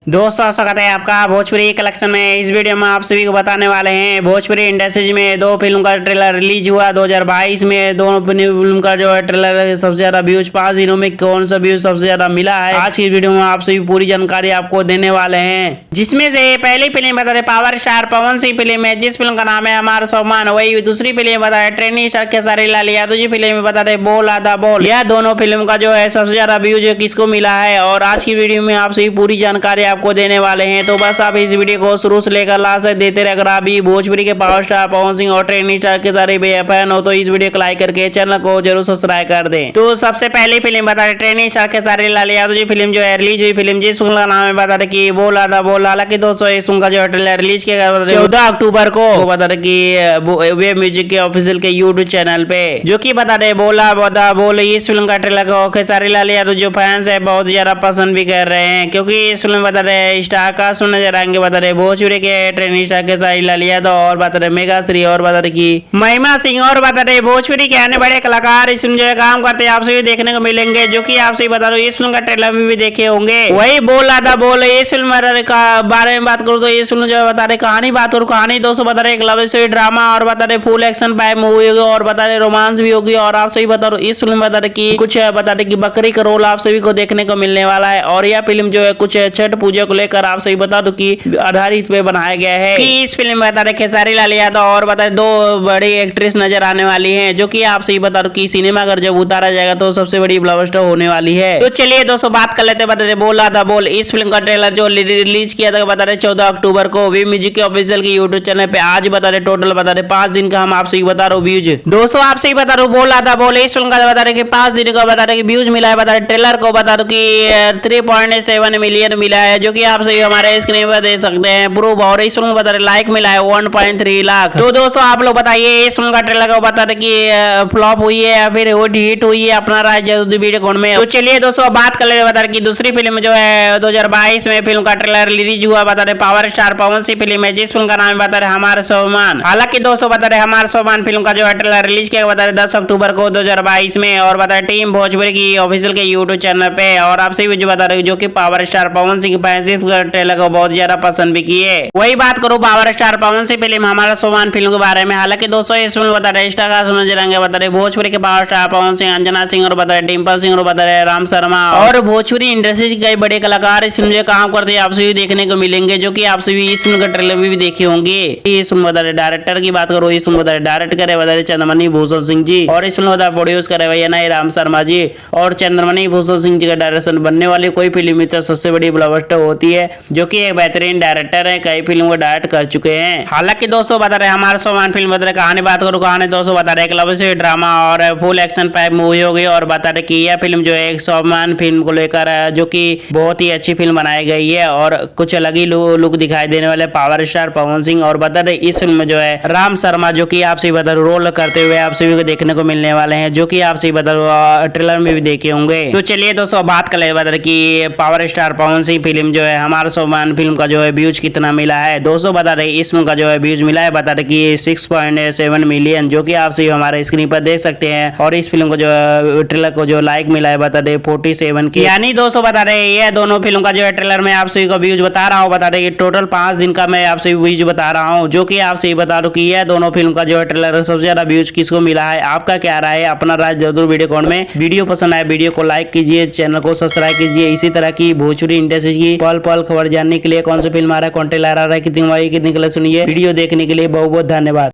दोस्तों स्वागत है आपका भोजपुरी कलेक्शन में। इस वीडियो में आप सभी को बताने वाले हैं भोजपुरी इंडस्ट्रीज में दो फिल्म का ट्रेलर रिलीज हुआ 2022 में। दोनों फिल्म का जो है ट्रेलर सबसे ज्यादा व्यूज 5 दिनों में कौन सा व्यूज सबसे ज्यादा मिला है, आज की वीडियो में आप सभी पूरी जानकारी आपको देने वाले हैं। जिसमें से पहली फिल्म बता रहे power star Pawan Singh film है, जिस फिल्म का नाम है हमारा सम्मान। वही दूसरी फिल्म बता रहे trainee star Khesari Lal Yadav ji film बता रहे बोल आधा बोल। यह दोनों फिल्म का जो है सबसे ज्यादा व्यूज किसको मिला है, और आज की वीडियो में आप सभी पूरी जानकारी आपको देने वाले हैं। तो बस आप इस वीडियो को शुरू से लेकर लास्ट तक देते रहे। अगर आप भी भोजपुरी के पावर स्टार पवन सिंह और ट्रेनी स्टार के सारे फैन हो तो इस वीडियो को लाइक करके चैनल को जरूर सब्सक्राइब कर दें। तो सबसे पहली फिल्म बता रहे ट्रेनी स्टार के सारे लाल यादव जी फिल्म जो है रिलीज हुई फिल्म, जिस फिल्म का नाम है बता रहे की बोल आधा बोल। हालांकि दोस्तों इस फिल्म का जो ट्रेलर रिलीज किया गया 14 अक्टूबर को बता रहे की वेब म्यूजिक के ऑफिशियल के यूट्यूब चैनल पे, जो की बता रहे बोला बता बोल। इस फिल्म का ट्रेलर को खेसारी लाल यादव जो फैंस है बहुत ज्यादा पसंद भी कर रहे हैं, क्योंकि इस फिल्म बता रहे स्टार कास्ट नजर आएंगे बता रहे भोजपुरी के ट्रेनी स्टार खेसारी लाल यादव और बता रहे मेघाश्री और बता रहे की महिमा सिंह और बता रहे भोजपुरी के अन्य बड़े कलाकार इस फिल्म जो है काम करते हैं आप सभी देखने को मिलेंगे, जो कि आप सभी बता रहे इस फिल्म का ट्रेलर भी देखे होंगे। वही बोल आधा बोल। इस फिल्म का बारे में बात करूँ तो इस फिल्म जो है बता रहे कहानी बात करूँ, कहानी दोस्तों बता रहे एक लव स्टोरी ड्रामा और बता रहे फुल एक्शन पैक मूवी होगी और बता रहे रोमांस भी होगी। और आप सभी बता रहे इस फिल्म में बता रहे की कुछ बता रहे की बकरी का रोल आप सभी को देखने को मिलने वाला है। और यह फिल्म जो है कुछ छठ पूजा को लेकर आप सभी बता दो की आधारित पे बनाया गया है। कि इस फिल्म में बता रहे खेसारी लाल यादव और बता रहे दो बड़ी एक्ट्रेस नजर आने वाली हैं, जो कि आप सही बता दो कि सिनेमा अगर जब उतारा जाएगा तो सबसे बड़ी ब्लॉकबस्टर होने वाली है। तो चलिए दोस्तों बात कर लेते हैं बता रहे बोला था बोल। इस फिल्म का ट्रेलर जो रिलीज किया था बता रहे 14 अक्टूबर को वी म्यूजिक के ऑफिशियल की यूट्यूब चैनल पे। आज बता रहे टोटल बता रहे 5 दिन का हम आपसे बता रहे व्यूज। दोस्तों आपसे ही बता रहा हूँ बोला था बोल। इस फिल्म का बता रहे 5 दिन का बता रहे व्यूज मिला है। बता रहे ट्रेलर को बता दो की 3.7 मिलियन मिला है, जो की आप सही हमारे स्क्रीन पर देख सकते हैं प्रूफ। और इस फिल्म बता रहे लाइक मिला है 1.3 लाख। तो दोस्तों आप लोग बताइए इस फिल्म का ट्रेलर को बता रहे कि फ्लॉप हुई है या फिर हिट हुई है, अपना राय जरूर वीडियो कॉन में। तो चलिए दोस्तों बात कर लेते बता रहे कि दूसरी फिल्म जो है 2022 में फिल्म का ट्रेलर रिलीज हुआ बता रहे power star Pawan Singh film है, जिस फिल्म का नाम बता रहे हमारा सम्मान। हालांकि दोस्तों बता रहे हमारा सम्मान फिल्म का जो है ट्रेलर रिलीज किया बता रहे 10 अक्टूबर को 2022 में। और बता रहे टीम भोजपुरी की ऑफिशियल के यूट्यूब चैनल पे। और आपसे भी जो बता रहे जो की power star Pawan Singh trailer को बहुत ज्यादा पसंद भी किए। वही बात करूं power star Pawan Singh film हमारा सम्मान फिल्म के बारे में। हालांकि दोस्तों इस फिल्म बता रहे स्टार कास्ट नजर आएंगे बता रहे भोजपुरी के पावर स्टार पवन सिंह, अंजना सिंह और बता रहे डिम्पल सिंह और बता रहे राम शर्मा और भोजपुरी इंडस्ट्री के कई बड़े कलाकार इस फिल्म में काम करते हैं आप सभी देखने को मिलेंगे, जो कि आप सभी इस फिल्म का ट्रेलर भी देखे होंगे। इस फिल्म बता रहे डायरेक्टर की बात करो, इस फिल्म बता रहे डायरेक्ट करे बता रहे चंद्रमणि भूषण सिंह जी, और इस फिल्म बता रहे प्रोड्यूस करे भैया नहीं राम शर्मा जी। और चंद्रमणि भूषण सिंह जी का डायरेक्शन बनने वाली कोई फिल्म तो सबसे बड़ी ब्लॉकबस्टर होती है, जो की एक बेहतरीन डायरेक्टर है, कई फिल्म को डायरेक्ट कर चुके हैं। हालांकि दोस्तों बता रहे हमारा सम्मान फिल्म बता रहे कहानी बात करूँ, कहानी दोस्तों बता रहे एक लव स्टोरी ड्रामा और फुल एक्शन पैक मूवी होगी। और बता रहे कि यह फिल्म जो है एक सम्मान फिल्म को लेकर जो कि बहुत ही अच्छी फिल्म बनाई गई है और कुछ अलग ही लुक दिखाई देने वाले पावर स्टार पवन सिंह। और बता रहे इस फिल्म में जो है राम शर्मा जो की आप सभी बता रहे रोल करते हुए आप सभी को देखने को मिलने वाले हैं, जो की आप सभी बता रहे ट्रेलर में भी देखे होंगे। तो चलिए दोस्तों बात कर ले बता रहे की power star Pawan Singh film जो है हमारा सम्मान फिल्म का जो है व्यूज कितना मिला है। दोस्तों बता रहे इस फिल्म का जो है व्यूज मिला है बता रहे कि 6.7 मिलियन, जो कि आप सभी हमारे स्क्रीन पर देख सकते हैं। और इस फिल्म को जो ट्रेलर को जो लाइक मिला है बता रहे 47 की। यानी दोस्तों बता रहे ये दोनों फिल्म का जो है ट्रेलर में आप सभी को व्यूज बता रहा हूँ। बता रहे टोटल 5 दिन का मैं आप सभी व्यूज बता रहा हूँ, जो कि आप सभी बता दो कि यह दोनों फिल्म का जो है ट्रेलर सबसे ज्यादा व्यूज किसको मिला है। आपका क्या राय है, अपना राय जरूर वीडियो कॉन में। वीडियो पसंद आए वीडियो को लाइक कीजिए, चैनल को सब्सक्राइब कीजिए। इसी तरह की भोजपुरी इंडस्ट्री की पल पल खबर जानने के लिए कौन सा फिल्म आ रहा है, कौन ट्रेलर आ रहा है, कितनी कलर सुनिए। वीडियो देखने के लिए बहुत बहुत धन्यवाद।